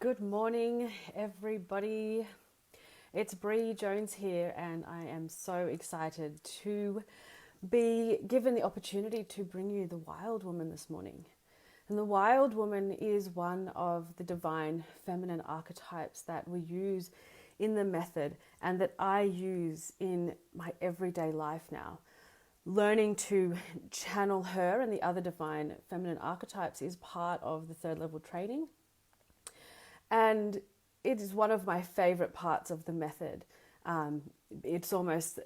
Good morning, everybody. It's Brie Jones here, and I am so excited to be given the opportunity to bring you the Wild Woman this morning. And the Wild Woman is one of the divine feminine archetypes that we use in the method and that I use in my everyday life now. Learning to channel her and the other divine feminine archetypes is part of the third level training. And it is one of my favorite parts of the method. It's almost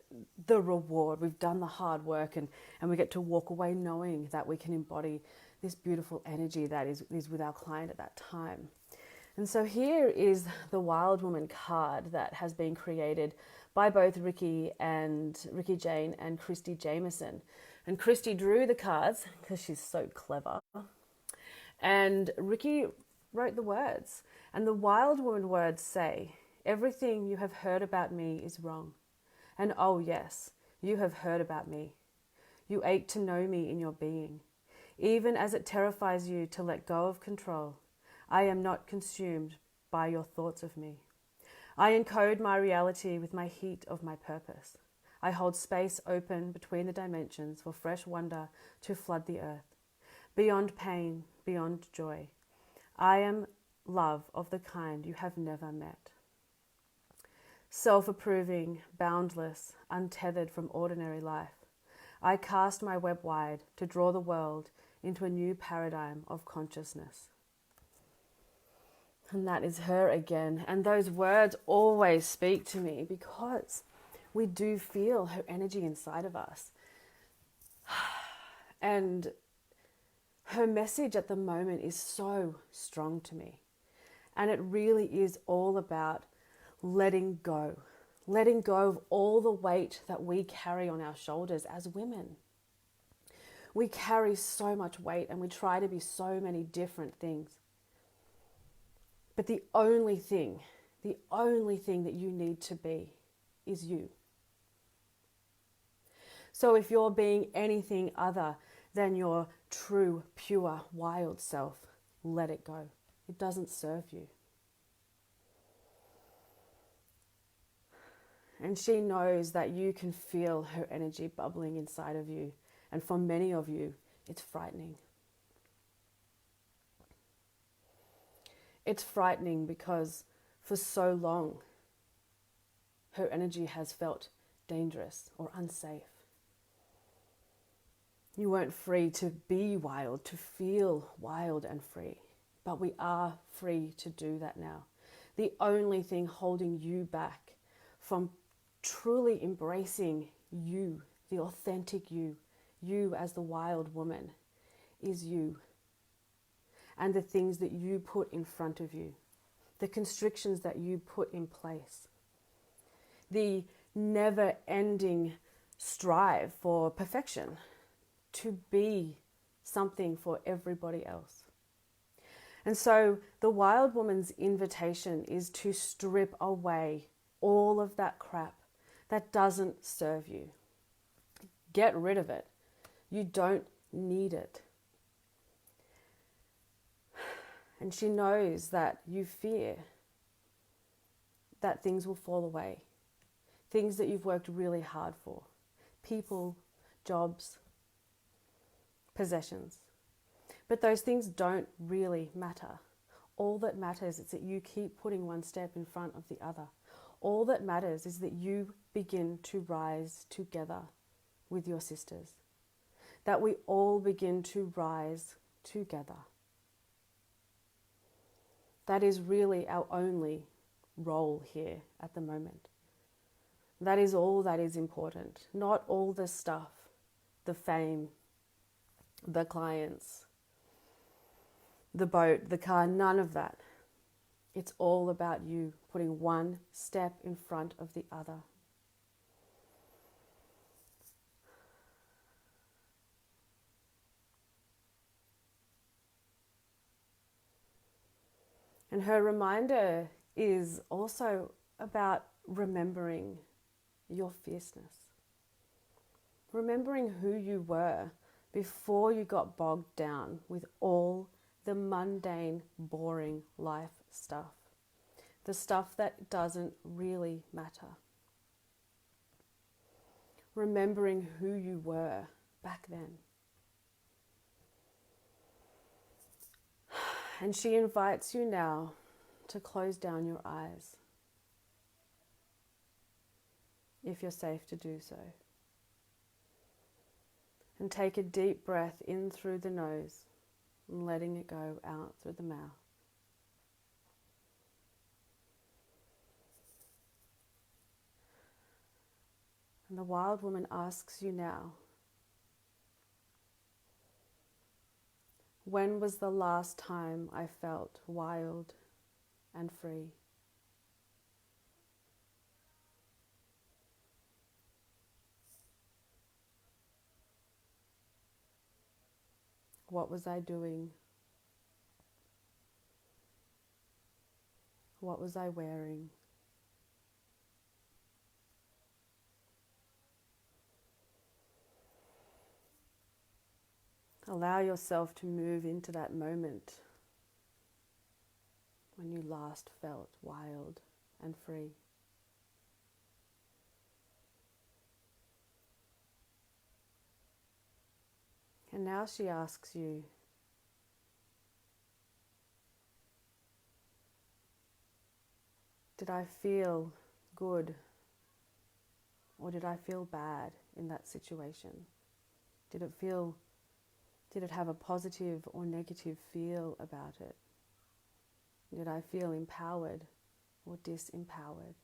the reward. We've done the hard work and we get to walk away knowing that we can embody this beautiful energy that is with our client at that time. And so here is the Wild Woman card that has been created by both Ricky Jane and Christy Jameson. And Christy drew the cards because she's so clever. And Ricky wrote the words. And the Wild Woman words say, "Everything you have heard about me is wrong. And oh yes, you have heard about me. You ache to know me in your being. Even as it terrifies you to let go of control, I am not consumed by your thoughts of me. I encode my reality with my heat of my purpose. I hold space open between the dimensions for fresh wonder to flood the earth. Beyond pain, beyond joy. I am love of the kind you have never met. Self-approving, boundless, untethered from ordinary life, I cast my web wide to draw the world into a new paradigm of consciousness." And that is her again. And those words always speak to me because we do feel her energy inside of us. And her message at the moment is so strong to me. And it really is all about letting go of all the weight that we carry on our shoulders as women. We carry so much weight and we try to be so many different things. But the only thing that you need to be is you. So if you're being anything other than your true, pure, wild self, let it go. It doesn't serve you. And she knows that you can feel her energy bubbling inside of you. And for many of you, it's frightening. It's frightening because for so long, her energy has felt dangerous or unsafe. You weren't free to be wild, to feel wild and free. But we are free to do that now. The only thing holding you back from truly embracing you, the authentic you as the wild woman, is you. And the things that you put in front of you, the constrictions that you put in place, the never-ending strive for perfection, to be something for everybody else. And so the Wild Woman's invitation is to strip away all of that crap that doesn't serve you. Get rid of it. You don't need it. And she knows that you fear that things will fall away. Things that you've worked really hard for. People, jobs, possessions. But those things don't really matter. All that matters is that you keep putting one step in front of the other. All that matters is that you begin to rise together with your sisters. That we all begin to rise together. That is really our only role here at the moment. That is all that is important. Not all the stuff, the fame, the clients, the boat, the car, none of that. It's all about you putting one step in front of the other. And her reminder is also about remembering your fierceness. Remembering who you were before you got bogged down with all the mundane, boring life stuff, the stuff that doesn't really matter. Remembering who you were back then. And she invites you now to close down your eyes, if you're safe to do so. And take a deep breath in through the nose and letting it go out through the mouth. And the wild woman asks you now, when was the last time I felt wild and free? What was I doing? What was I wearing? Allow yourself to move into that moment when you last felt wild and free. And now she asks you, did I feel good or did I feel bad in that situation? Did it have a positive or negative feel about it? Did I feel empowered or disempowered?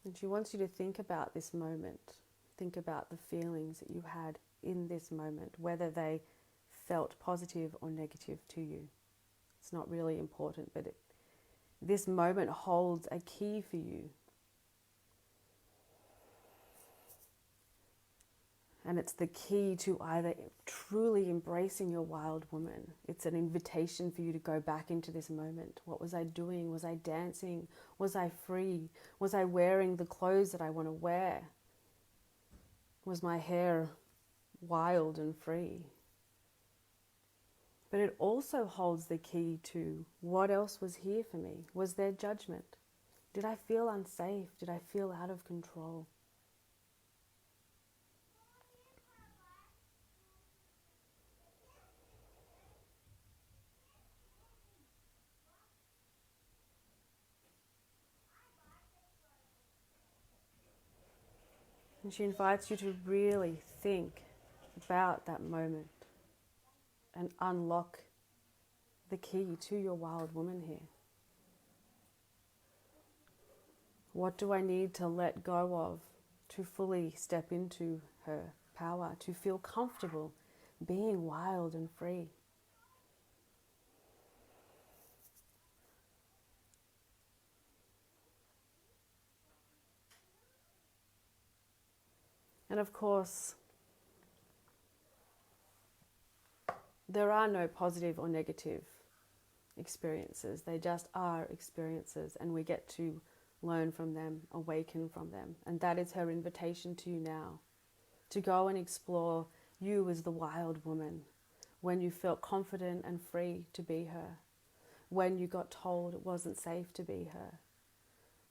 And she wants you to think about this moment. Think about the feelings that you had in this moment, whether they felt positive or negative to you. It's not really important, but this moment holds a key for you. And it's the key to either truly embracing your wild woman. It's an invitation for you to go back into this moment. What was I doing? Was I dancing? Was I free? Was I wearing the clothes that I want to wear? Was my hair wild and free? But it also holds the key to what else was here for me? Was there judgment? Did I feel unsafe? Did I feel out of control? And she invites you to really think about that moment and unlock the key to your wild woman here. What do I need to let go of to fully step into her power, to feel comfortable being wild and free? And of course, there are no positive or negative experiences. They just are experiences, and we get to learn from them, awaken from them. And that is her invitation to you now, to go and explore you as the wild woman, when you felt confident and free to be her, when you got told it wasn't safe to be her,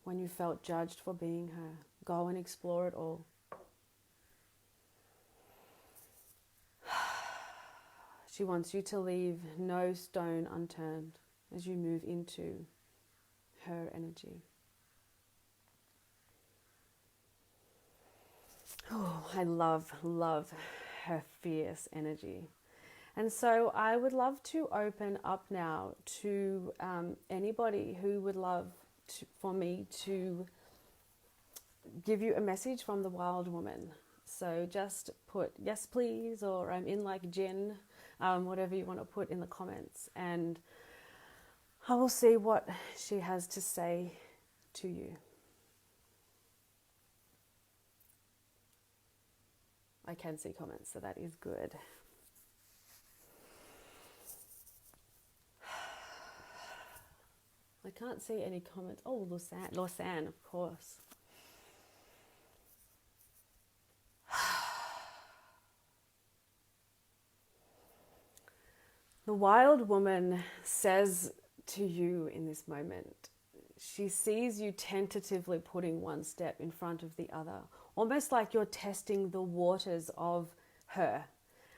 when you felt judged for being her. Go and explore it all. She wants you to leave no stone unturned as you move into her energy. Oh, I love her fierce energy. And so I would love to open up now to anybody who would love for me to give you a message from the wild woman. So just put yes please, or I'm in like Jen, whatever you want to put in the comments, and I will see what she has to say to you. I can see comments, so that is good. I can't see any comments. Oh, Lausanne, of course. The wild woman says to you in this moment, she sees you tentatively putting one step in front of the other, almost like you're testing the waters of her,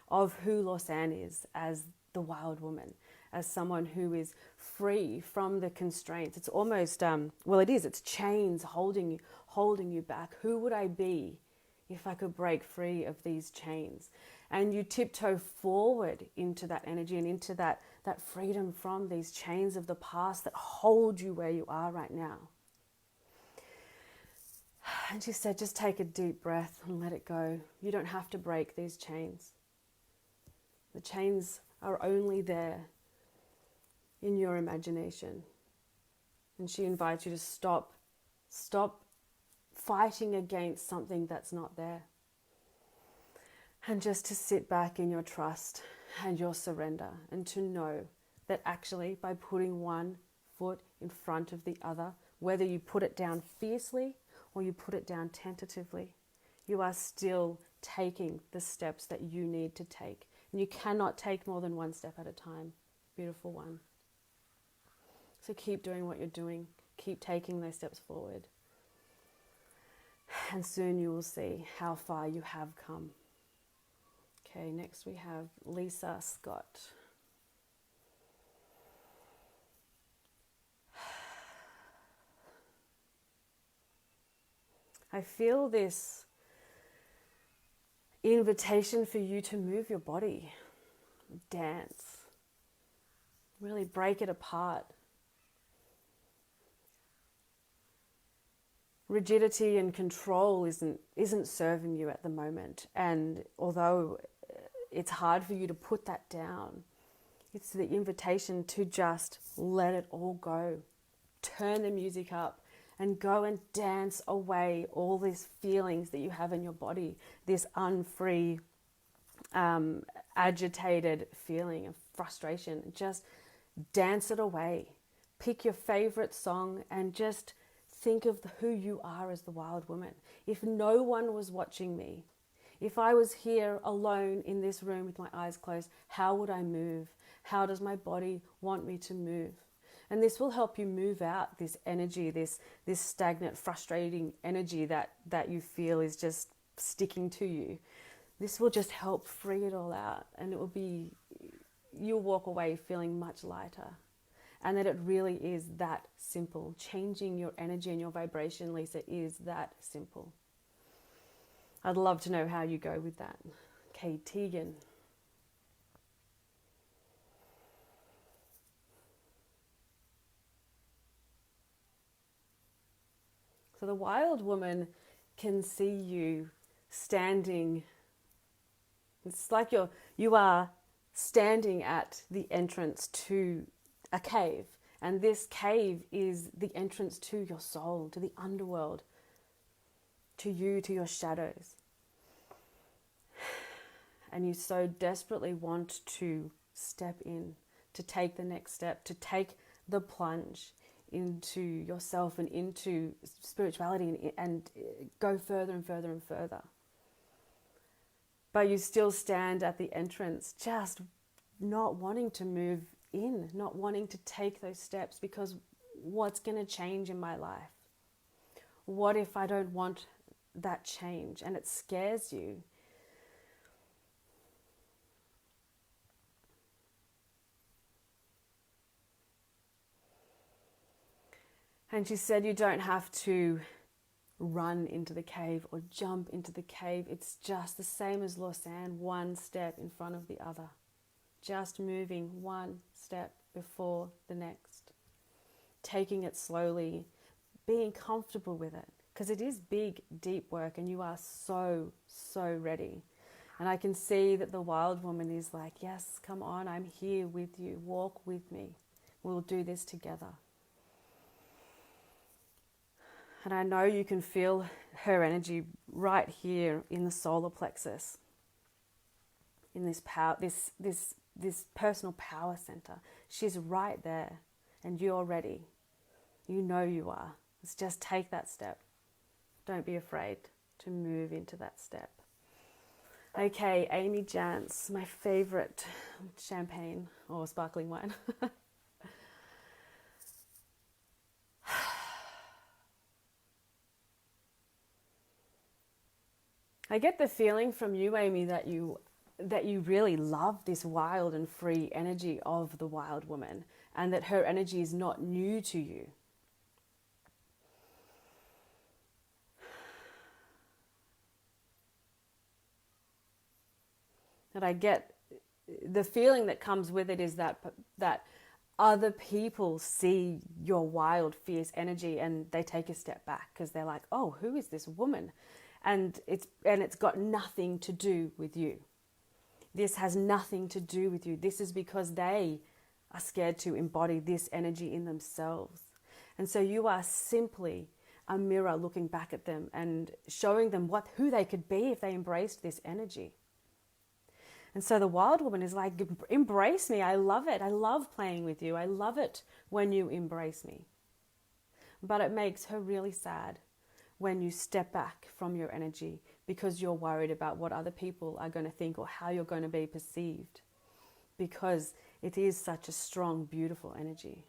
of who Lausanne is as the wild woman, as someone who is free from the constraints. It's almost, it's chains holding you back. Who would I be if I could break free of these chains? And you tiptoe forward into that energy and into that freedom from these chains of the past that hold you where you are right now. And she said, just take a deep breath and let it go. You don't have to break these chains. The chains are only there in your imagination. And she invites you to stop fighting against something that's not there. And just to sit back in your trust and your surrender, and to know that actually by putting one foot in front of the other, whether you put it down fiercely or you put it down tentatively, you are still taking the steps that you need to take. And you cannot take more than one step at a time. Beautiful one. So keep doing what you're doing. Keep taking those steps forward. And soon you will see how far you have come. Okay, next we have Lisa Scott. I feel this invitation for you to move your body, dance, really break it apart. Rigidity and control isn't serving you at the moment, and although it's hard for you to put that down, it's the invitation to just let it all go. Turn the music up and go and dance away all these feelings that you have in your body, this unfree, agitated feeling of frustration. Just dance it away. Pick your favorite song and just think of who you are as the wild woman. If no one was watching me, if I was here alone in this room with my eyes closed, how would I move? How does my body want me to move? And this will help you move out this energy, this stagnant, frustrating energy that you feel is just sticking to you. This will just help free it all out, and you'll walk away feeling much lighter. And that it really is that simple. Changing your energy and your vibration, Lisa, is that simple. I'd love to know how you go with that. Okay, Tegan. So the wild woman can see you standing. It's like you are standing at the entrance to a cave. And this cave is the entrance to your soul, to the underworld, to you, to your shadows. And you so desperately want to step in, to take the next step, to take the plunge into yourself and into spirituality and go further and further and further. But you still stand at the entrance, just not wanting to move in, not wanting to take those steps, because what's going to change in my life? What if I don't want that change? And it scares you. And she said you don't have to run into the cave or jump into the cave. It's just the same as Lausanne, one step in front of the other. Just moving one step before the next. Taking it slowly, being comfortable with it. Because it is big, deep work, and you are so, so ready. And I can see that the wild woman is like, yes, come on, I'm here with you. Walk with me. We'll do this together. And I know you can feel her energy right here in the solar plexus, in this power, this personal power center. She's right there, and you're ready. You know you are. Let's just take that step. Don't be afraid to move into that step. Okay, Amy Jance, my favorite champagne or sparkling wine. I get the feeling from you, Amy, that you really love this wild and free energy of the wild woman, and that her energy is not new to you. That I get the feeling that comes with it is that other people see your wild, fierce energy and they take a step back because they're like, "Oh, who is this woman?" And it's got nothing to do with you. This has nothing to do with you. This is because they are scared to embody this energy in themselves. And so you are simply a mirror looking back at them and showing them who they could be if they embraced this energy. And so the wild woman is like, embrace me. I love it. I love playing with you. I love it when you embrace me. But it makes her really sad when you step back from your energy because you're worried about what other people are going to think or how you're going to be perceived, because it is such a strong, beautiful energy.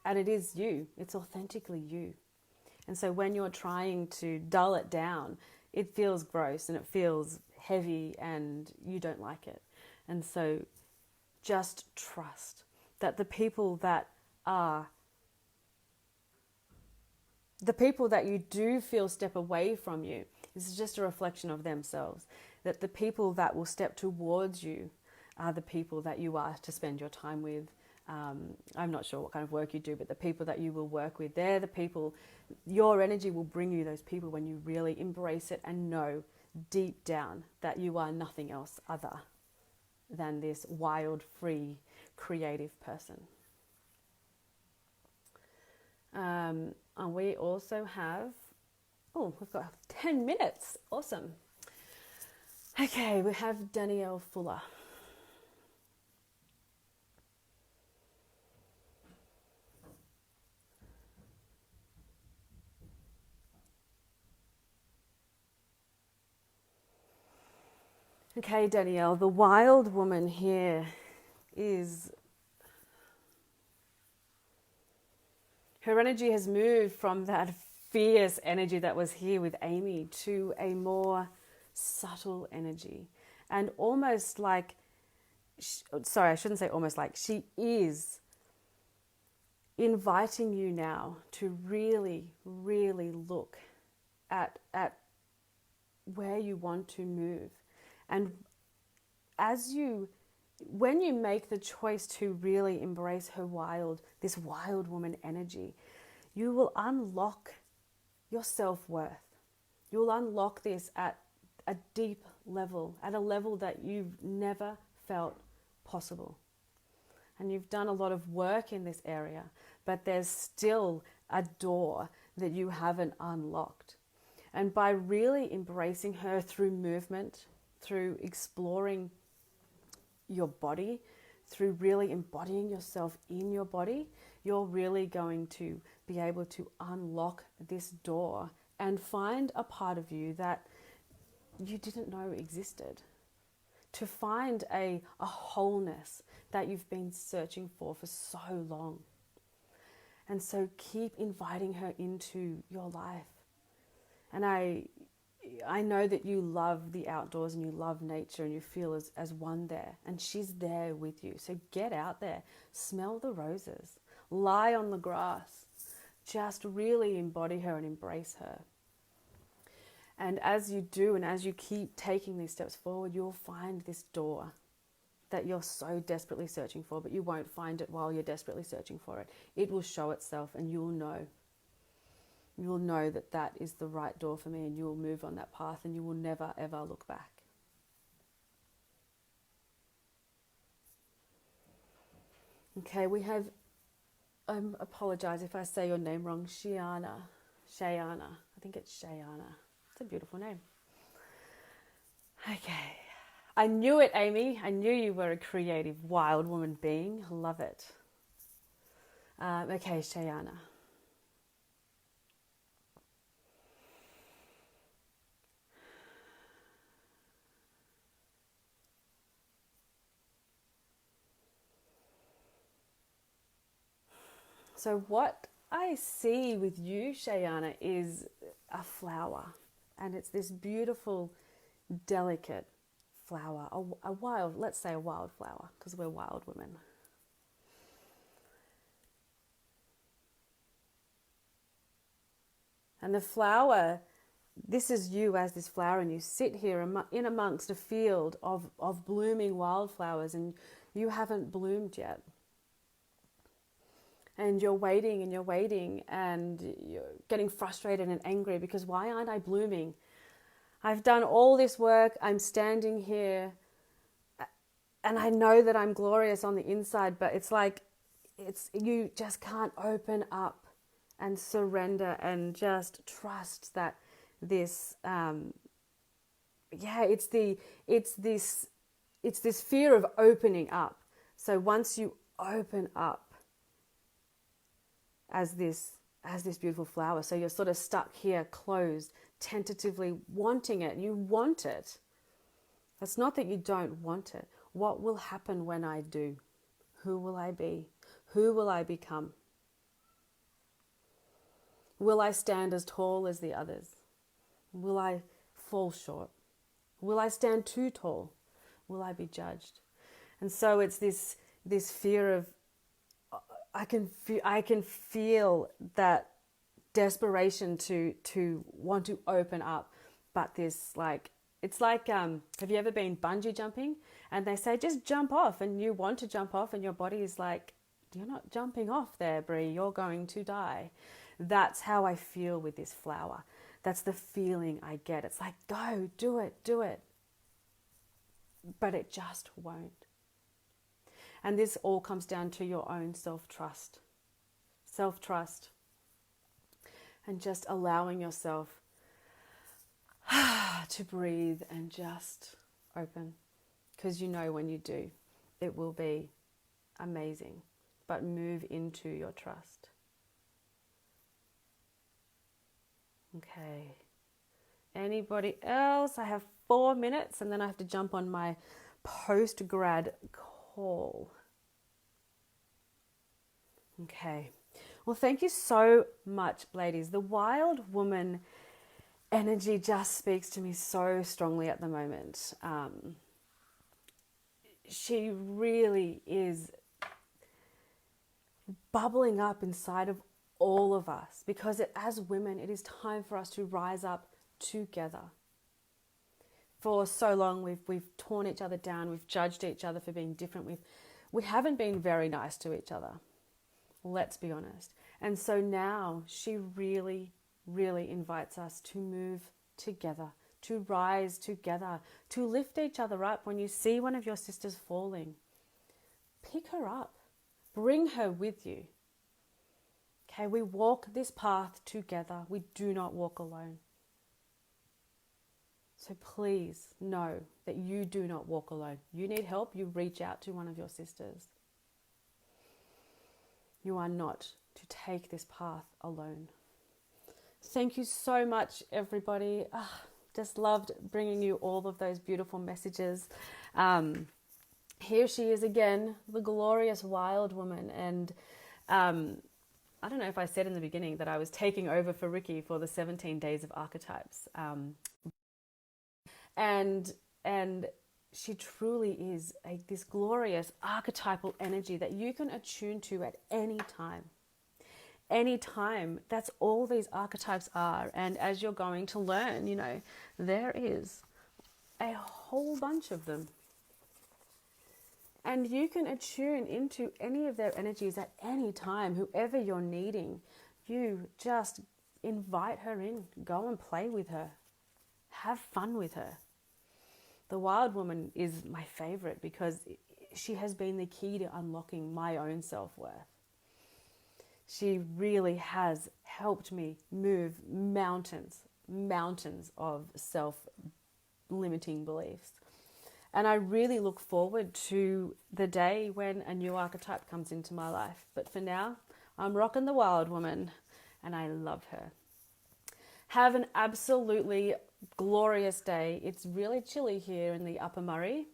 And it is you. It's authentically you. And so when you're trying to dull it down, it feels gross and it feels heavy and you don't like it. And so just trust that the people that you do feel step away from you, this is just a reflection of themselves. That the people that will step towards you are the people that you are to spend your time with. I'm not sure what kind of work you do, but the people that you will work with, they're the people, your energy will bring you those people when you really embrace it and know deep down that you are nothing else other than this wild, free, creative person. And we also have, we've got 10 minutes. Awesome. Okay, we have Danielle Fuller. Okay, Danielle, the wild woman here is, her energy has moved from that fierce energy that was here with Amy to a more subtle energy. And almost like, sorry, I shouldn't say almost like, she is inviting you now to really, really look at where you want to move. And when you make the choice to really embrace this wild woman energy, you will unlock your self-worth. You will unlock this at a deep level, at a level that you've never felt possible. And you've done a lot of work in this area, but there's still a door that you haven't unlocked. And by really embracing her through movement, through exploring your body, through really embodying yourself in your body, you're really going to be able to unlock this door and find a part of you that you didn't know existed. To find a wholeness that you've been searching for so long. And so keep inviting her into your life. And I know that you love the outdoors and you love nature and you feel as one there, and she's there with you. So get out there, smell the roses, lie on the grass, just really embody her and embrace her. And as you do, and as you keep taking these steps forward, you'll find this door that you're so desperately searching for, but you won't find it while you're desperately searching for it. It will show itself and you'll know. You'll know that that is the right door for me, and you will move on that path and you will never, ever look back. Okay, we have, I apologize if I say your name wrong, Shayana. I think it's Shayana. It's a beautiful name. Okay. I knew it, Amy. I knew you were a creative, wild woman being. Love it. Okay, Shayana. So what I see with you, Shayana, is a flower. And it's this beautiful, delicate flower. A wild, let's say a wild flower, because we're wild women. And the flower, this is you as this flower, and you sit here in amongst a field of blooming wildflowers, and you haven't bloomed yet. And you're waiting and you're waiting, and you're getting frustrated and angry because why aren't I blooming? I've done all this work, I'm standing here, and I know that I'm glorious on the inside, but it's like you just can't open up and surrender and just trust that this it's this fear of opening up. So once you open up as this beautiful flower, so you're sort of stuck here closed, tentatively wanting it. You want it. It's not that you don't want it. What will happen when I do? Who will I be? Who will I become? Will I stand as tall as the others? Will I fall short? Will I stand too tall? Will I be judged? And so it's this fear of, I can feel that desperation to want to open up, but this it's like have you ever been bungee jumping and they say just jump off, and you want to jump off and your body is like, you're not jumping off there, Brie, you're going to die. That's how I feel with this flower. That's the feeling I get. It's like, go, do it, but it just won't. And this all comes down to your own self-trust, and just allowing yourself to breathe and just open, because you know when you do, it will be amazing. But move into your trust. Okay. Anybody else? I have 4 minutes and then I have to jump on my post-grad call. Okay. Well, thank you so much, ladies. The wild woman energy just speaks to me so strongly at the moment. She really is bubbling up inside of all of us, because as women, it is time for us to rise up together. For so long, we've torn each other down, we've judged each other for being different, we haven't been very nice to each other. Let's be honest. And so now she really, really invites us to move together, to rise together, to lift each other up. When you see one of your sisters falling, pick her up, bring her with you. Okay, we walk this path together. We do not walk alone. So please know that you do not walk alone. You need help, you reach out to one of your sisters. You are not to take this path alone. Thank you so much, everybody. Just loved bringing you all of those beautiful messages. Here she is again, the glorious wild woman. And I don't know if I said in the beginning that I was taking over for Ricky for the 17 days of archetypes. And she truly is this glorious archetypal energy that you can attune to at any time. Anytime. That's all these archetypes are. And as you're going to learn, there is a whole bunch of them. And you can attune into any of their energies at any time. Whoever you're needing, you just invite her in. Go and play with her. Have fun with her. The wild woman is my favorite because she has been the key to unlocking my own self-worth. She really has helped me move mountains of self-limiting beliefs. And I really look forward to the day when a new archetype comes into my life. But for now, I'm rocking the wild woman and I love her. Have an absolutely glorious day. It's really chilly here in the Upper Murray.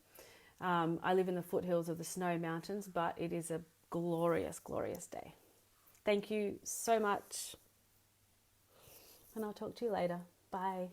I live in the foothills of the Snow Mountains, but it is a glorious, glorious day. Thank you so much. And I'll talk to you later. Bye.